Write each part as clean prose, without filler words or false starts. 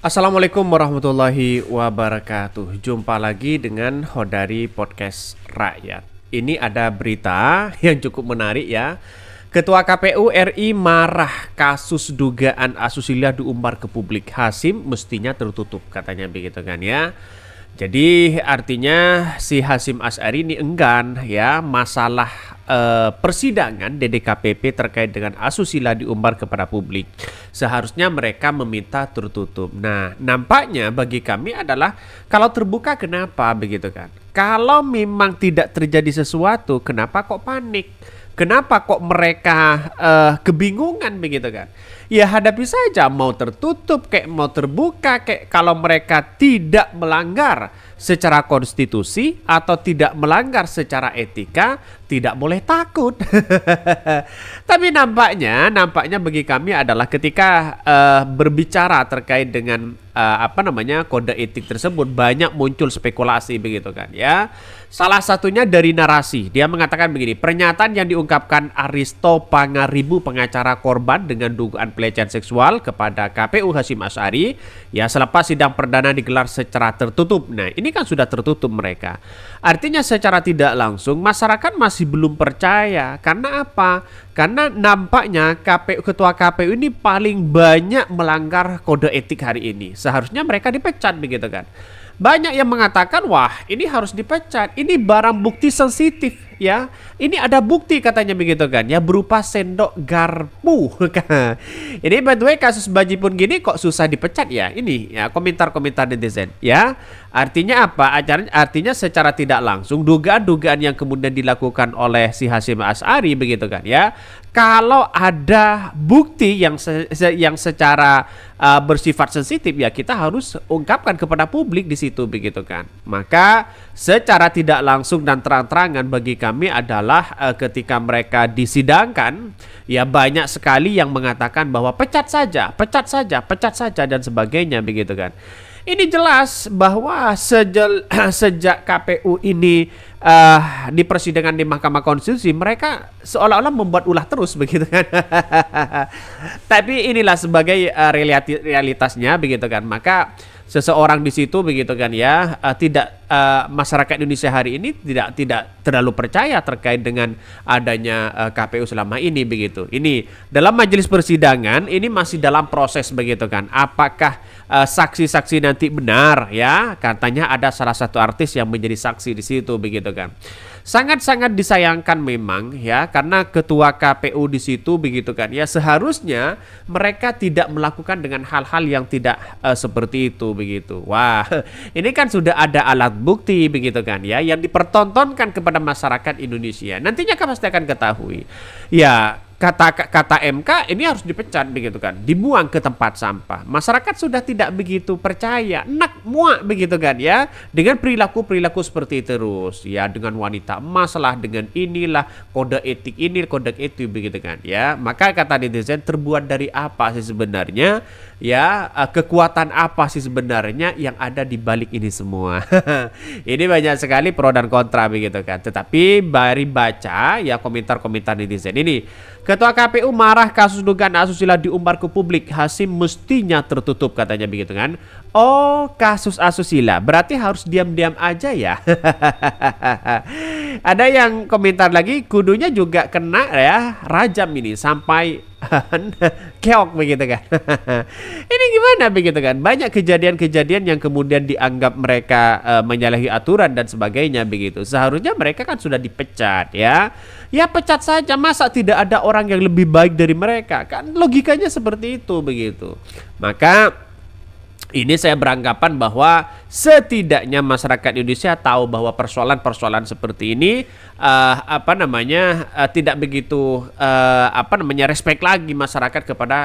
Assalamualaikum warahmatullahi wabarakatuh. Jumpa lagi dengan Hodari Podcast Rakyat. Ini ada berita yang cukup menarik ya. Ketua KPU RI marah kasus dugaan asusila diumbar ke publik. Hasim mestinya tertutup, katanya begitu kan ya. Jadi artinya si Hasim Asy'ari ini enggan ya masalah persidangan DDKPP terkait dengan asusila diumbar kepada publik. Seharusnya mereka meminta tertutup. Nah, nampaknya bagi kami adalah kalau terbuka kenapa begitu kan? Kalau memang tidak terjadi sesuatu, kenapa kok panik? Kenapa kok mereka kebingungan begitu kan? Ya hadapi saja, mau tertutup kayak mau terbuka kayak, kalau mereka tidak melanggar secara konstitusi atau tidak melanggar secara etika, tidak boleh takut. Tapi nampaknya bagi kami adalah ketika berbicara terkait dengan kode etik tersebut, banyak muncul spekulasi begitu kan ya. Salah satunya dari narasi, dia mengatakan begini: pernyataan yang diungkapkan Aristo Pangaribu, pengacara korban dengan dugaan pelecehan seksual kepada KPU Hasim Asy'ari ya selepas sidang perdana digelar secara tertutup. Nah, ini kan sudah tertutup mereka. Artinya secara tidak langsung masyarakat masih belum percaya. Karena apa? Karena nampaknya ketua KPU ini paling banyak melanggar kode etik hari ini. Seharusnya mereka dipecat begitu kan. Banyak yang mengatakan, wah ini harus dipecat, ini barang bukti sensitif ya. Ini ada bukti katanya begitu kan ya, berupa sendok garpu. Ini by the way kasus Bajipun gini kok susah dipecat ya. Ini ya komentar-komentar netizen ya. Artinya apa? Artinya secara tidak langsung dugaan-dugaan yang kemudian dilakukan oleh si Hasim Asy'ari begitu kan ya. Kalau ada bukti yang secara bersifat sensitif ya kita harus ungkapkan kepada publik di situ begitu kan. Maka secara tidak langsung dan terang-terangan bagi kami adalah ketika mereka disidangkan ya banyak sekali yang mengatakan bahwa pecat saja dan sebagainya begitu kan. Ini jelas bahwa sejak KPU ini di persidangan di Mahkamah Konstitusi mereka seolah-olah membuat ulah terus begitu kan. Tapi inilah sebagai realitasnya begitu kan. Maka seseorang di situ begitu kan ya masyarakat Indonesia hari ini tidak terlalu percaya terkait dengan adanya KPU selama ini begitu. Ini dalam majelis persidangan ini masih dalam proses begitu kan. Apakah saksi-saksi nanti benar ya? Katanya ada salah satu artis yang menjadi saksi di situ begitu kan. Sangat-sangat disayangkan memang ya karena ketua KPU di situ begitu kan ya, seharusnya mereka tidak melakukan dengan hal-hal yang tidak seperti itu begitu. Wah, ini kan sudah ada alat bukti begitu kan ya yang dipertontonkan kepada masyarakat Indonesia. Nantinya kan pasti akan ketahui. Ya, kata MK ini harus dipecat begitu kan, dibuang ke tempat sampah. Masyarakat sudah tidak begitu percaya, muak begitu kan ya, dengan perilaku seperti terus ya, dengan wanita emas lah, dengan inilah kode etik ini kode itu begitu kan ya. Maka kata netizen, terbuat dari apa sih sebenarnya ya, kekuatan apa sih sebenarnya yang ada di balik ini semua. Ini banyak sekali pro dan kontra begitu kan. Tetapi mari baca ya komentar-komentar netizen ini. Ketua KPU marah kasus dugaan asusila diumbar ke publik. Hasim mestinya tertutup katanya begitu kan. Oh, kasus asusila berarti harus diam-diam aja ya. Ada yang komentar lagi, kudunya juga kena ya rajam ini sampai keok begitu kan. Ini gimana begitu kan? Banyak kejadian-kejadian yang kemudian dianggap mereka menyalahi aturan dan sebagainya begitu. Seharusnya mereka kan sudah dipecat ya. Ya pecat saja, masa tidak ada orang yang lebih baik dari mereka? Kan logikanya seperti itu begitu. Maka ini saya beranggapan bahwa setidaknya masyarakat Indonesia tahu bahwa persoalan-persoalan seperti ini tidak begitu respect lagi masyarakat kepada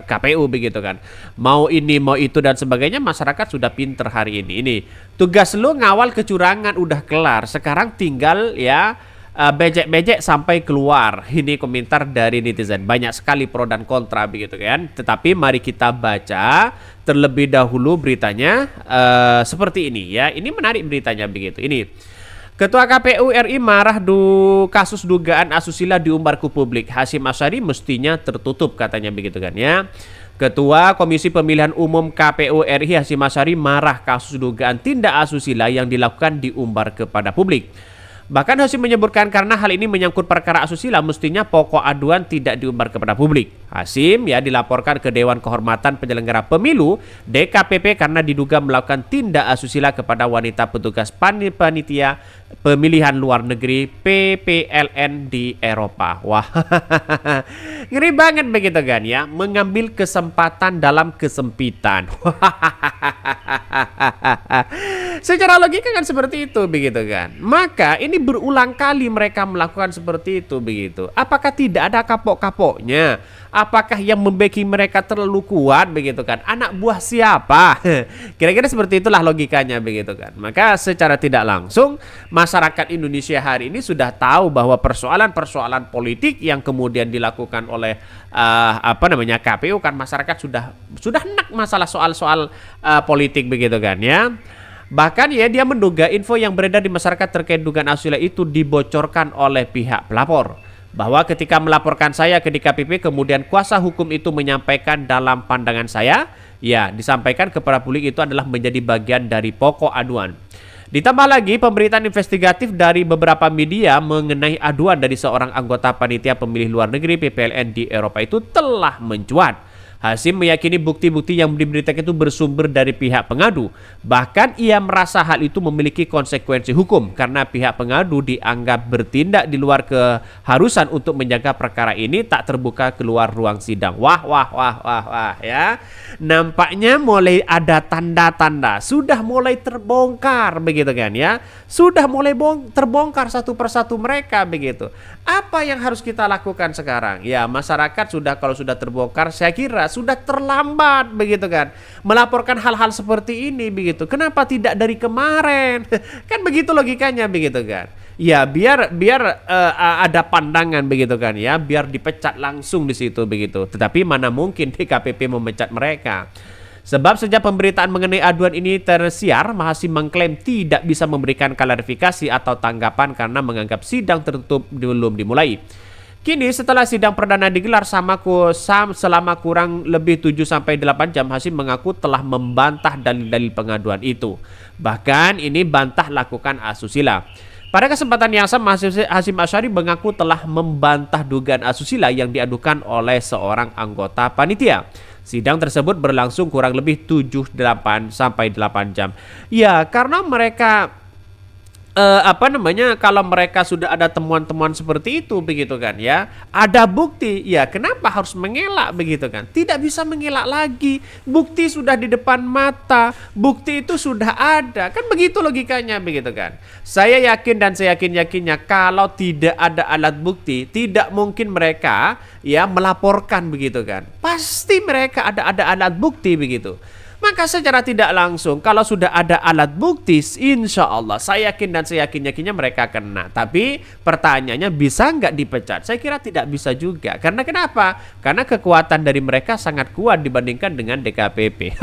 KPU begitu kan. Mau ini mau itu dan sebagainya, masyarakat sudah pinter hari ini. Ini tugas lu ngawal kecurangan udah kelar. Sekarang tinggal ya bejek-bejek sampai keluar. Ini komentar dari netizen, banyak sekali pro dan kontra begitu kan. Tetapi mari kita baca terlebih dahulu beritanya seperti ini ya. Ini menarik beritanya begitu. Ini Ketua KPU RI marah kasus dugaan asusila diumbar ke publik. Hasim Asy'ari mestinya tertutup katanya begitu kan ya. Ketua Komisi Pemilihan Umum KPU RI Hasyim Asyari marah kasus dugaan tindak asusila yang dilakukan diumbar kepada publik. Bahkan Hasyim menyebutkan karena hal ini menyangkut perkara asusila mestinya pokok aduan tidak diumbar kepada publik. Hasyim dilaporkan ke Dewan Kehormatan Penyelenggara Pemilu DKPP karena diduga melakukan tindak asusila kepada wanita petugas panitia pemilihan luar negeri PPLN di Eropa. Wah, ngeri banget begitu kan ya, mengambil kesempatan dalam kesempitan. Secara logika kan seperti itu begitu kan. Maka ini berulang kali mereka melakukan seperti itu begitu. Apakah tidak ada kapok-kapoknya? Apakah yang membacking mereka terlalu kuat begitu kan? Anak buah siapa? Kira-kira seperti itulah logikanya begitu kan. Maka secara tidak langsung masyarakat Indonesia hari ini sudah tahu bahwa persoalan-persoalan politik yang kemudian dilakukan oleh KPU kan, masyarakat sudah enak masalah soal-soal politik begitu kan ya. Bahkan dia menduga info yang beredar di masyarakat terkait dugaan asusila itu dibocorkan oleh pihak pelapor. Bahwa ketika melaporkan saya ke DKPP kemudian kuasa hukum itu menyampaikan dalam pandangan saya, disampaikan kepada publik itu adalah menjadi bagian dari pokok aduan. Ditambah lagi pemberitaan investigatif dari beberapa media mengenai aduan dari seorang anggota panitia pemilih luar negeri PPLN di Eropa itu telah mencuat. Hasyim meyakini bukti-bukti yang diberitakan itu bersumber dari pihak pengadu. Bahkan ia merasa hal itu memiliki konsekuensi hukum karena pihak pengadu dianggap bertindak di luar keharusan untuk menjaga perkara ini tak terbuka keluar ruang sidang. Wah ya. Nampaknya mulai ada tanda-tanda sudah mulai terbongkar begitu kan ya. Sudah mulai terbongkar satu persatu mereka begitu. Apa yang harus kita lakukan sekarang? Ya, masyarakat kalau sudah terbongkar, saya kira sudah terlambat begitu kan melaporkan hal-hal seperti ini begitu. Kenapa tidak dari kemarin? Kan begitu logikanya begitu kan. Ya biar ada pandangan begitu kan ya, biar dipecat langsung di situ begitu. Tetapi mana mungkin DKPP memecat mereka. Sebab sejak pemberitaan mengenai aduan ini tersiar, Hasyim mengklaim tidak bisa memberikan klarifikasi atau tanggapan karena menganggap sidang tertutup belum dimulai. Kini setelah sidang perdana digelar selama kurang lebih 7-8 jam, Hasyim mengaku telah membantah dalil-dalil pengaduan itu. Bahkan ini bantah lakukan asusila. Pada kesempatan yang sama, Hasyim Asyari mengaku telah membantah dugaan asusila yang diadukan oleh seorang anggota panitia. Sidang tersebut berlangsung kurang lebih 7-8 jam. Ya, karena mereka kalau mereka sudah ada temuan-temuan seperti itu begitu kan ya, ada bukti, ya kenapa harus mengelak begitu kan? Tidak bisa mengelak lagi, bukti sudah di depan mata, bukti itu sudah ada, kan begitu logikanya begitu kan? Saya yakin dan saya yakinnya kalau tidak ada alat bukti, tidak mungkin mereka melaporkan begitu kan? Pasti mereka ada alat bukti begitu. Maka secara tidak langsung kalau sudah ada alat bukti, insya Allah saya yakin dan saya yakinnya mereka kena. Tapi pertanyaannya bisa nggak dipecat? Saya kira tidak bisa juga. Karena kenapa? Karena kekuatan dari mereka sangat kuat dibandingkan dengan DKPP.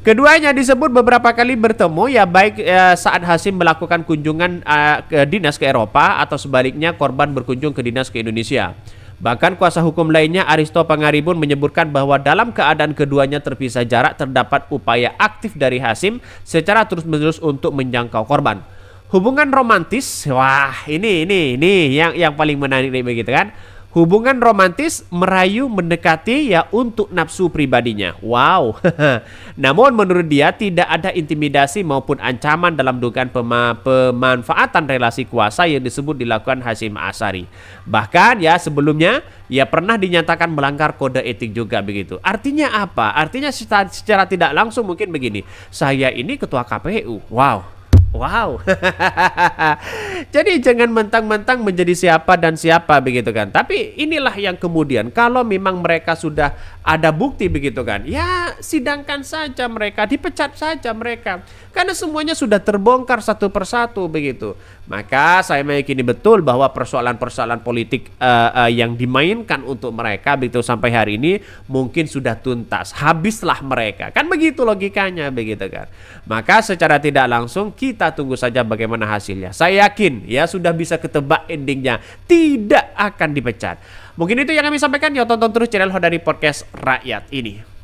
Keduanya disebut beberapa kali bertemu baik saat Hasyim melakukan kunjungan ke dinas ke Eropa atau sebaliknya korban berkunjung ke dinas ke Indonesia. Bahkan kuasa hukum lainnya Aristo Pangaribun menyebutkan bahwa dalam keadaan keduanya terpisah jarak terdapat upaya aktif dari Hasyim secara terus-menerus untuk menjangkau korban. Hubungan romantis, wah ini yang paling menarik begitu kan. Hubungan romantis merayu mendekati untuk nafsu pribadinya. Wow. Namun menurut dia tidak ada intimidasi maupun ancaman dalam dugaan pemanfaatan relasi kuasa yang disebut dilakukan Hasyim Asyari. Bahkan sebelumnya pernah dinyatakan melanggar kode etik juga begitu. Artinya apa? Artinya secara tidak langsung mungkin begini. Saya ini ketua KPU. Wow. Jadi jangan mentang-mentang menjadi siapa dan siapa begitu kan. Tapi inilah yang kemudian kalau memang mereka sudah ada bukti begitu kan, sidangkan saja mereka, dipecat saja mereka. Karena semuanya sudah terbongkar satu persatu begitu. Maka saya meyakini betul bahwa persoalan-persoalan politik yang dimainkan untuk mereka begitu sampai hari ini mungkin sudah tuntas. Habislah mereka. Kan begitu logikanya begitu kan. Maka secara tidak langsung kita Kita tunggu saja bagaimana hasilnya. Saya yakin ya sudah bisa ketebak endingnya. Tidak akan dipecat. Mungkin itu yang kami sampaikan. Ya, tonton terus channel Hodari Podcast Rakyat ini.